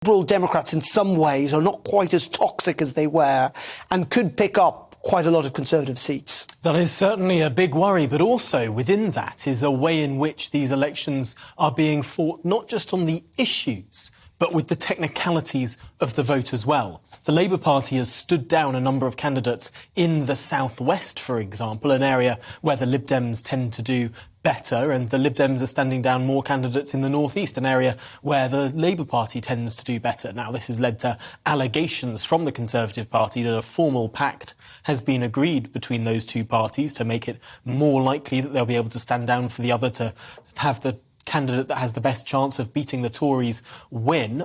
Liberal Democrats in some ways are not quite as toxic as they were and could pick up quite a lot of Conservative seats. That is certainly a big worry, but also within that is a way in which these elections are being fought not just on the issues, but with the technicalities of the vote as well. The Labour Party has stood down a number of candidates in the southwest, for example, an area where the Lib Dems tend to do better, and the Lib Dems are standing down more candidates in the northeast, an area where the Labour Party tends to do better. Now, this has led to allegations from the Conservative Party that a formal pact has been agreed between those two parties to make it more likely that they'll be able to stand down for the other to have the candidate that has the best chance of beating the Tories win.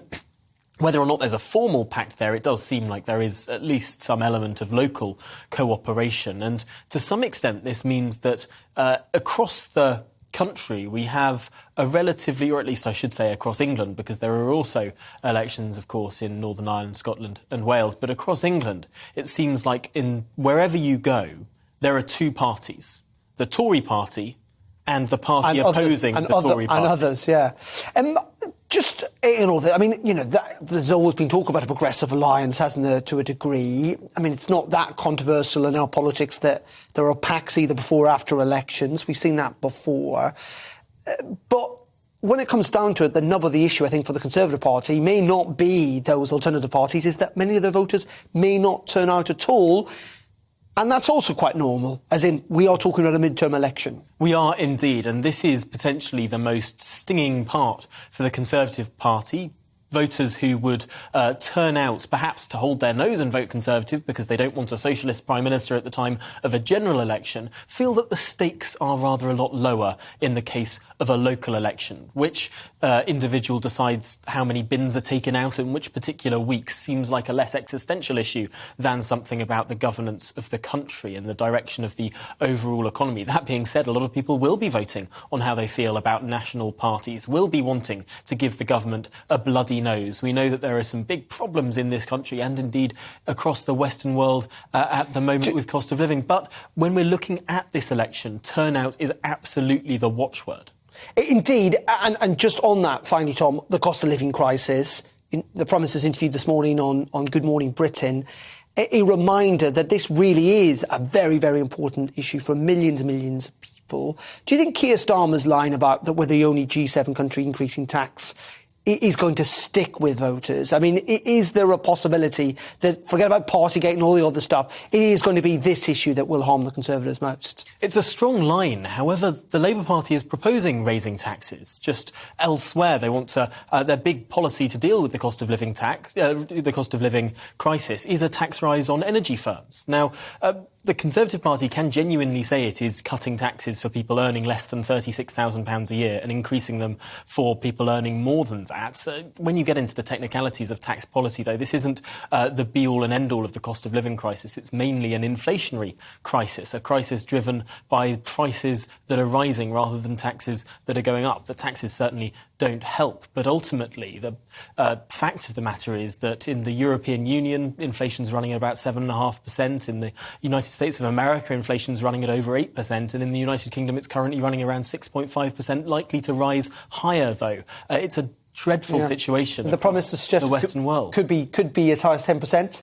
Whether or not there's a formal pact there, it does seem like there is at least some element of local cooperation. And to some extent, this means that across the country, we have a relatively, or at least I should say across England, because there are also elections, of course, in Northern Ireland, Scotland and Wales. But across England, it seems like in wherever you go, there are two parties, the Tory party and the party opposing the Tory party. And others, yeah. Just, there's always been talk about a progressive alliance, hasn't there, to a degree. I mean, it's not that controversial in our politics that there are pacts either before or after elections. We've seen that before. But when it comes down to it, the nub of the issue, I think, for the Conservative Party may not be those alternative parties, is that many of their voters may not turn out at all. And that's also quite normal, as in we are talking about a midterm election. We are indeed, and this is potentially the most stinging part for the Conservative Party. Voters who would turn out perhaps to hold their nose and vote Conservative because they don't want a socialist Prime Minister at the time of a general election feel that the stakes are rather a lot lower in the case of a local election. Which individual decides how many bins are taken out in which particular weeks seems like a less existential issue than something about the governance of the country and the direction of the overall economy. That being said, a lot of people will be voting on how they feel about national parties, will be wanting to give the government a bloody nose. We know that there are some big problems in this country and indeed across the Western world at the moment with cost of living. But when we're looking at this election, turnout is absolutely the watchword. Indeed, and just on that, finally, Tom, the cost of living crisis, the Prime Minister's interviewed this morning on Good Morning Britain, a reminder that this really is a very, very important issue for millions and millions of people. Do you think Keir Starmer's line about that we're the only G7 country increasing tax is going to stick with voters? I mean, is there a possibility that, forget about Partygate and all the other stuff, it is going to be this issue that will harm the Conservatives most? It's a strong line. However, the Labour Party is proposing raising taxes. Just elsewhere, they want to, their big policy to deal with the cost of living the cost of living crisis is a tax rise on energy firms. Now, the Conservative Party can genuinely say it is cutting taxes for people earning less than £36,000 a year and increasing them for people earning more than that. So when you get into the technicalities of tax policy, though, this isn't the be-all and end-all of the cost of living crisis. It's mainly an inflationary crisis, a crisis driven by prices that are rising rather than taxes that are going up. The taxes certainly don't help. But ultimately, the fact of the matter is that in the European Union, inflation's running at about 7.5%. In the United States of America, inflation's running at over 8%. And in the United Kingdom, it's currently running around 6.5%, likely to rise higher, though. It's a dreadful situation. The Prime Minister suggests the Western world could be as high as 10%.